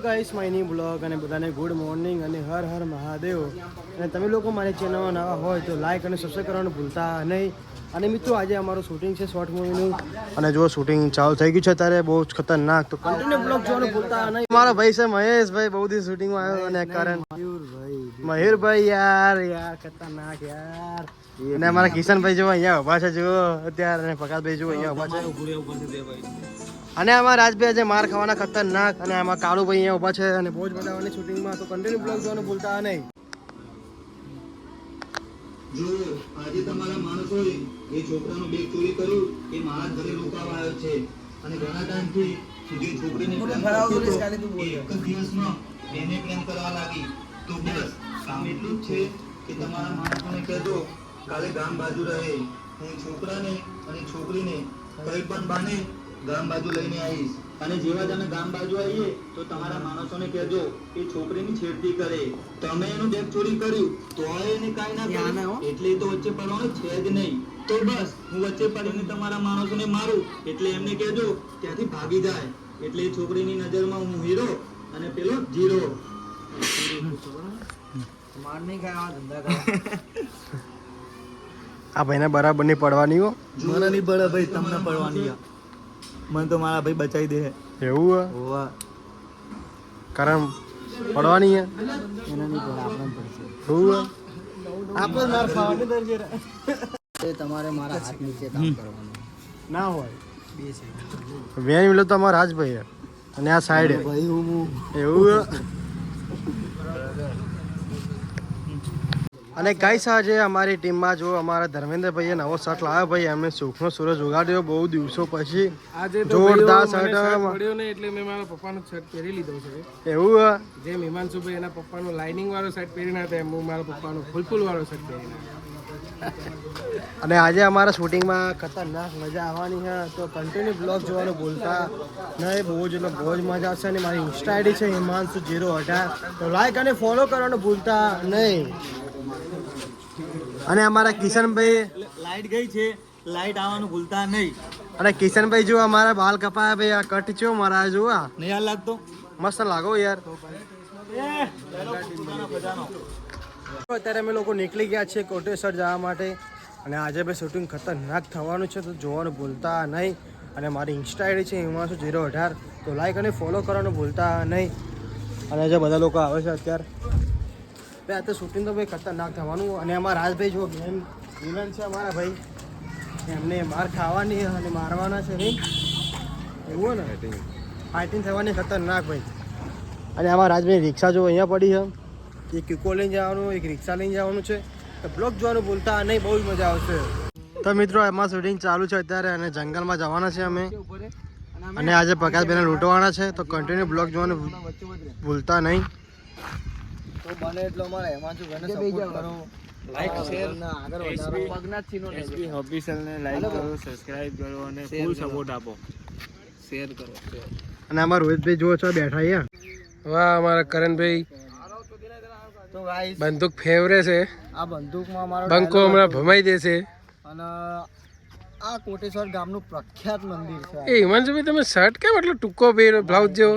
Guys માયની blog અને બધાને good morning અને હર હર મહાદેવ. અને તમે લોકો મારી ચેનલમાં નવા હોય તો લાઈક અને સબસ્ક્રાઈબ કરવાનું ભૂલતા નહીં. અને મિત્રો આજે અમારું શૂટિંગ છે શોર્ટ મૂવીનું અને જો શૂટિંગ ચાલુ થઈ ગયું છે ત્યારે બહુ જ ખતરનાક, તો કન્ટિન્યુ બ્લોગ જોવાનું ભૂલતા નહીં. મારો ભાઈ છે મહેશભાઈ, બહુ દિવસ શૂટિંગમાં આવ્યો અને કારણ મયુરભાઈ યાર ખતરનાક યાર. અને અમારા કિશનભાઈ જો અહીંયા ઉભા છે, જુઓ અત્યારે, અને પ્રકાશભાઈ જો અહીંયા ઉભા છે. અને આમાં રાજભાઈ આજે માર ખાવાના ખતરનાક, અને આમાં કાળુભાઈ અહીંયા ઉભા છે અને બહુ જ મજા આવવાની શૂટિંગમાં, તો કન્ટિન્યુ બ્લોગ જોવાનું ભૂલતા નહીં. જો આજે તમારા માણસોએ એ છોકરાનું બેગ ચોરી કર્યું, એ મારા ઘરે રોકાવા આવ્યો છે અને ઘણા ટાઈમથી જે છોકરીને પ્રેમ કરતો હતો, એ એક જ દિવસમાં એને પ્રેમ કરવા લાગી. તો બસ કામ એટલું જ છે કે તમારા માણસોને કહેજો કાલે ગામ બાજુ રહે. હું છોકરાને અને છોકરીને કઈ પણ બાને ગામ બાજુ લઈને આવીશ, અને જેવા તમે ગામ બાજુ આવીએ તો તમારા માણસોને કહેજો એ છોકરીની છેડતી કરે. તમે એનું બેગ ચોરી કર્યું તો એને કાંઈ ના કર્યું એટલે એ તો વચ્ચે પડવાનો છે જ નહીં. તો બસ હું વચ્ચે પડીને તમારા માણસોને મારું એટલે એમને કહેજો ત્યાંથી ભાગી જાય, એટલે એ છોકરીની નજરમાં હું હીરો અને પેલો જીરો. આ ભાઈને બરાબર નહીં પડવાની હો. મને નહીં પડે ભાઈ, તમને પડવાની. મને તો મારા ભાઈ બચાવી દે. એવું હોવા કારણ પડવાની હે એના નહીં પડે, આપણે પડશે. એવું આપણે માર ખાવાની દરજે એ તમારે મારા હાથ નીચે કામ કરવાનું ના હોય. બે છે વેન મિલો તો અમારા રાજભાઈ હે, અને આ સાઈડ ભાઈ હું એવું. અને ગાઈસ આજે અમારી ટીમમાં જો અમારા ધર્મેન્દ્રભાઈએ નવો શર્ટ લાવ્યો ભાઈ, એમને સુખનો સૂરજ ઉગાડ્યો બહુ દિવસો પછી. આજે જોરદાર શર્ટ પડ્યો ને એટલે મેં મારા પપ્પાનો શર્ટ પહેરી લીધો છે. એવું જે હિમાંશુભાઈ એના પપ્પાનો લાઇનિંગ વાળો શર્ટ પહેરીને હતા, એમ હું મારા પપ્પાનો ફૂલ વાળો શર્ટ પહેરીને આવ્યો. અને આજે અમારા શૂટિંગમાં ખતરનાક મજા આવવાની છે, તો કન્ટિન્યુ બ્લોગ જોવાનું ભૂલતા નહીં. બહુ જ એટલે બહુ જ મજા આવશે. અને મારી ઇન્સ્ટા આઈડી છે હિમાંશુ018, તો લાઈક અને ફોલો કરવાનું ભૂલતા નહીં. અને અમારા કિશનભાઈ લાઈટ ગઈ છે, લાઈટ આવવાનું ભૂલતા નહીં. અને કિશનભાઈ જો અમારા બાલ કપાયા ભાઈ, આ કટ છો મારા જો આ નહીં યાર લાગતો મસ્ત લાગો યાર. અત્યારે અમે લોકો નીકળી ગયા છીએ કોટેશ્વર જવા માટે, અને આજે ભાઈ શૂટિંગ ખતરનાક થવાનું છે, તો જોવાનું ભૂલતા નહીં. અને મારી ઇન્સ્ટા આઈડી છે હિમાંશુ018, તો લાઈક અને ફોલો કરવાનું ભૂલતા નહીં. અને જે બધા લોકો આવે છે અત્યારે ભાઈ, આ તો શૂટિંગ તો ભાઈ ખતરનાક થવાનું. અને અમારા રાજભાઈ જો વિલન છે અમારા ભાઈ, એમને માર ખાવાની અને મારવાના છે નહીં, એવું ને ફાઇટિંગ થવાની ખતરનાક ભાઈ. અને આમાં રાજભાઈ રિક્ષા જો અહીંયા પડી છે, એક ઇકો લઈને જવાનું, એક રિક્ષા લઈને જવાનું છે, તો બ્લોગ જોવાનું ભૂલતા નહીં, બહુ જ મજા આવશે. તો મિત્રો એમાં શૂટિંગ ચાલુ છે અત્યારે, અને જંગલમાં જવાના છે અમે, અને આજે પ્રકાશભાઈને લૂંટવાના છે, તો કન્ટિન્યુ બ્લોગ જોવાનું ભૂલતા નહીં. તો બને એટલો અમારે હિમાંશુભાઈને સપોર્ટ કરો, લાઈક શેર ને આગળ વધારો. પગનાથજીનો એસબી ઓફિશિયલને લાઈક કરો, સબસ્ક્રાઇબ કરો અને ફૂલ સપોર્ટ આપો, શેર કરો. અને અમારા રોહિતભાઈ જુઓ છો બેઠા અહીંયા. વાહ, અમારા કરણભાઈ તો ગાઈસ બંદૂક ફેવરે છે, આ બંદૂકમાં અમારો બંકો હમણાં ભમાઈ દેશે. અને આ કોટેશ્વર ગામનું પ્રખ્યાત મંદિર છે. એ હિમાંશુભાઈ તમે શર્ટ કેમ એટલો ટૂંકો પહેર્યો, બ્લાઉઝ જેવો?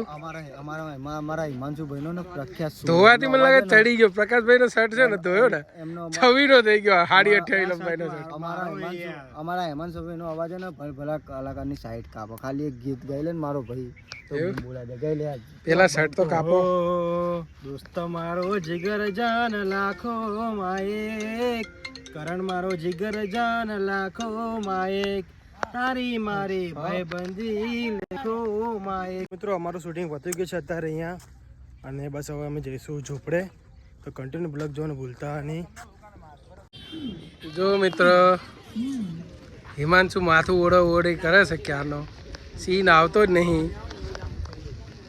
અમારા હિમાંશુભાઈનો ને પ્રખ્યાત ધોવાથી મને લાગે ચડી ગયો. પ્રકાશભાઈ નો શર્ટ છે ને ધોયો ને એમનો 26 થઈ ગયો, 28 લંબાઈ નો શર્ટ. અમારા હિમાંશુભાઈનો અવાજ છે ને ભલા કલાકારની સાઈડ કાપો. ખાલી એક ગીત ગાઈ લે ને મારો ભાઈ તો બોલા દે, ગાઈ લે આજ. પેલા શર્ટ તો કાપો. દોસ્ત મારો જીગર જાન લાખો માયેક, કરણ મારો જીગર જાન લાખો માયેક, તારી મારી ભાઈબંધી લેખો માયેક. મિત્રો અમારું શૂટિંગ પતી ગયું છે અત્યારે અહીંયા, અને બસ હવે અમે જઈશું ઝૂંપડે, તો કન્ટિન્યુ બ્લોગ જોવાનું ભૂલતા નહીં. જો મિત્ર હિમાંશુ માથું ઓળો કરે છે ક્યારનો, સીન આવતો જ નહીં.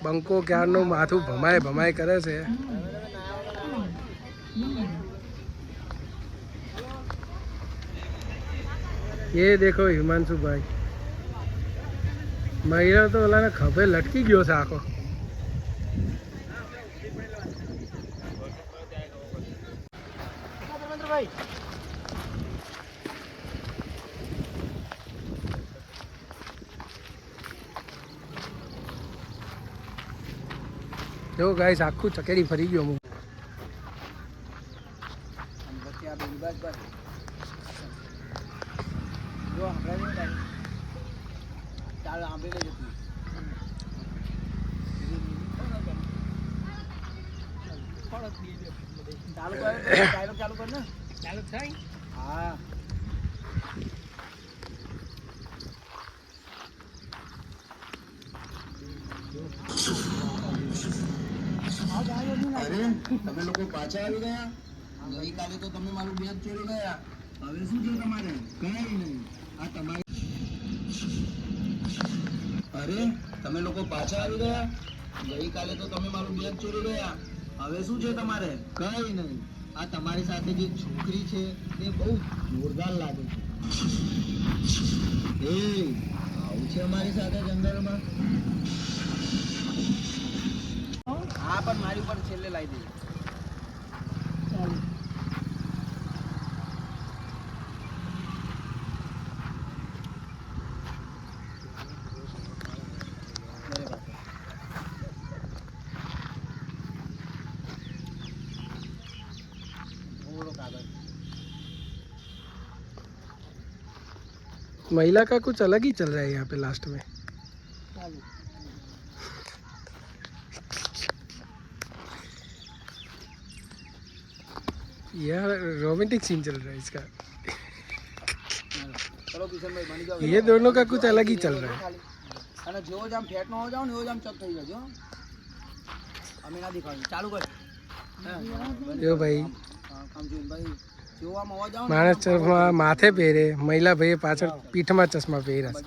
બંકો ક્યારનો માથું ભમાય કરે છે. ये देखो हिमांशु भाई, મહિલા તો ઓલાને ખભે લટકી ગયો છે આખો. જો ગાઈસ આખું ચકેરી ફરી ગયો હું. ચાલુ કર ને. ચાલુ થાય. હા અરે તમે લોકો પાછા આવી ગયા. ગઈકાલે તો તમે મારું બેગ ચોરી ગયા. હવે શું છે તમારે? કઈ નહીં. આ તમારી અરે તમે લોકો પાછા આવી ગયા. ગઈકાલે તો તમે મારું બેગ ચોરી ગયા. હવે શું છે તમારે? કઈ નહીં. આ તમારી સાથે જે છોકરી છે એ બહુ જોરદાર લાગે છે. એ આવું છે અમારી સાથે જંગલમાં. હા પણ મારી ઉપર છેલ્લે લાવી દે. महिला का कुछ अलग ही चल रहा है यहाँ पे लास्ट में. यार रोमांटिक सीन चल रहा है इसका. ચલો કિશનભાઈ બની જાઓ. ये दोनों का कुछ अलग ही चल रहा है. અને જેવો જ આમ ફેટ નો હો જાવ ને એવો જ આમ ચક થઈ જજો. અમે ના દેખાડું. ચાલુ કર. જો ભાઈ કામ જોઈને ભાઈ જેવો આમ અવાજ આવે માણસ ચશ્મા માથે પહેરે, મહિલા ભાઈએ પાછળ પીઠમાં ચશ્મા પહેર્યા છે.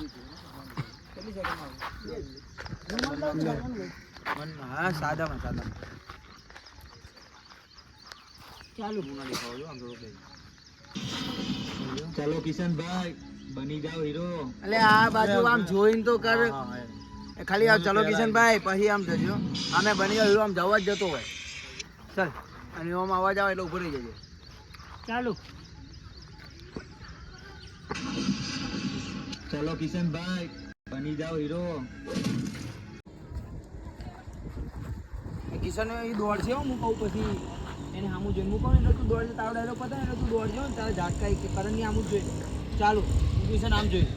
કેટલી સેકન્ડ હા સાદામાં સાદામાં ચાલુ ગુના દેખાવો જો આમ થોડો ચલો કિશનભાઈ બની જાઓ હીરો. એટલે આ બાજુ આમ જોઈને તો કર. ખાલી આવ ચલો કિશનભાઈ પછી આમ જજો. આમે બની જાવ હીરો આમ જવા જ જતો હોય. ચાલ અને આમ અવાજ આવે એટલે ઉભો રહી જજો. ચાલુ ચલો કિશનભાઈ બની જાઓ હીરો. કિશન એ દોડ છે હું કહું પછી એને સામું જોઈને હું કહું એટલે તું દોડજે. તારો ડાયલોગ પતાય એટલે તું દોડજો ને તારે ઝાટકા એક કરણની આમ જ જોઈ. ચાલુ કિશન આમ જોઈ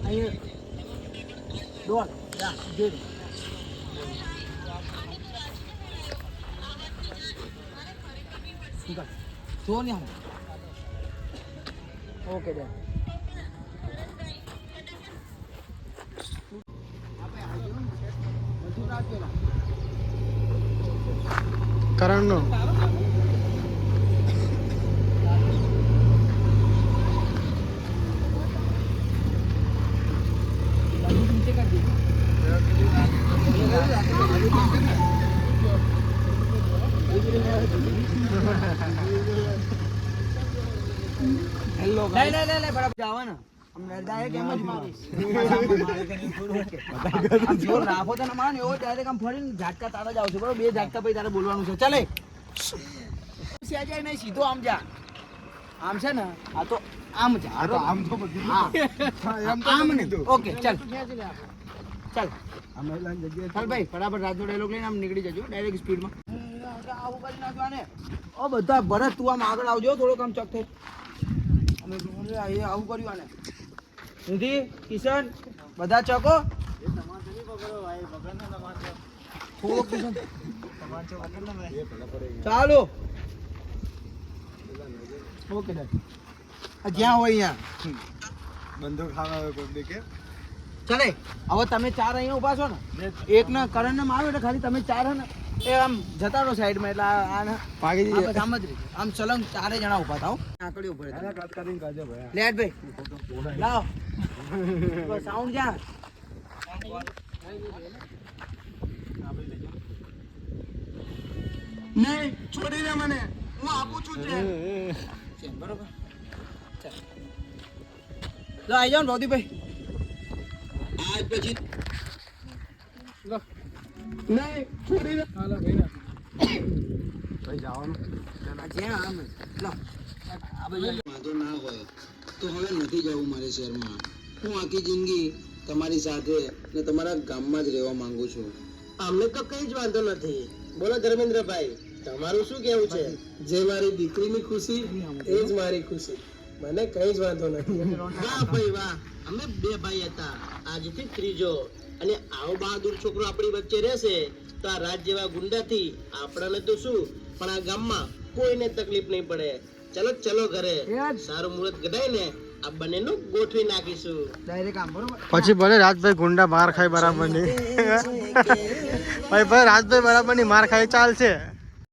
અહીંયા દોડ જા જોઈ. જો ને આમ ઓકે ડન. કરણનો હેલો લે લે લે લે બરાબર જાવા ને हम डायरेक्ट એમ જ મારીશ. આમ જો નાખો તો ના માને એવો ડાયરેક્ટ આમ ફરીને ઝાટકા તારા જ આવશે બરોબર. બે ઝાટકા પછી તારે બોલવાનું છે. ચાલે સેજાય નહીં સીધો આમ જા. આમ છે ને આ તો આમ જા. આ તો આમ તો બધું હા આમ નહીં. ઓકે ચાલ ચાલ ચાલ ભાઈ બરાબર રાજનો ડાયલોગ લઈને આમ નીકળી જજો ડાયરેક્ટ સ્પીડમાં. આવું કરી નાખવાને. ઓ બધા ભરત તું આમ આગળ આવજો થોડોક આમ ચક થઈ. અમે આવું કર્યું આને સુધી કિશન બધા ચકો ચાલો ઓકે જ્યાં હોય અહીંયા બંદૂક ખાવા આવે પબ્લિક કે ચાલે. હવે તમે ચાર અહીંયા ઉભા છો ને એક ને કરણ ને મારો એટલે ખાલી તમે ચાર હે ને એ આમ જતા રહો સાઈડમાં એટલે આને ભાગી જઈએ. આમ જ આમ સલંગ ચારે જણા ઉભા થાવ. આકડી ઉભો રહે લેટ ભાઈ લાવ સાઉન્ડ જા. નહીં છોડી દે મને હું આપું છું છે બરોબર ચાલ લો આવી જાઓ ને ભૌતિકભાઈ. આજ પછી લો નહીં છોડી દે. હાલો ભાઈ ના જ્યાં આમ લો આ બધું વાંધો ના હોય તો હવે નથી જવું મારે શહેરમાં. હું આખી જિંદગી તમારી સાથે ને તમારા ગામમાં જ રહેવા માંગુ છું. અમને તો કઈ જ વાંધો નથી. બોલો ધર્મેન્દ્રભાઈ, તમારું શું કેવું છે? જે મારી દીકરીની ખુશી એ જ મારી ખુશી, મને કઈ જ વાંધો નથી. વાહ ભાઈ વાહ, અમે 2 ભાઈ હતા, આજથી ત્રીજો. અને આવો બહાદુર છોકરો આપણી વચ્ચે રહેશે તો આ રાજ જેવા ગુંડાથી આપણને તો શું પણ આ ગામમાં કોઈને તકલીફ નહીં પડે. ચલો ચલો ઘરે, સારું મુહૂર્ત ગડાઈને આ બંનેનું ગોઠવી નાખીશું. પછી ભલે રાજભાઈ ગુંડા માર ખાય બરાબર નહીં. ભાઈ રાજભાઈ બરાબર ની માર ખાય ચાલશે.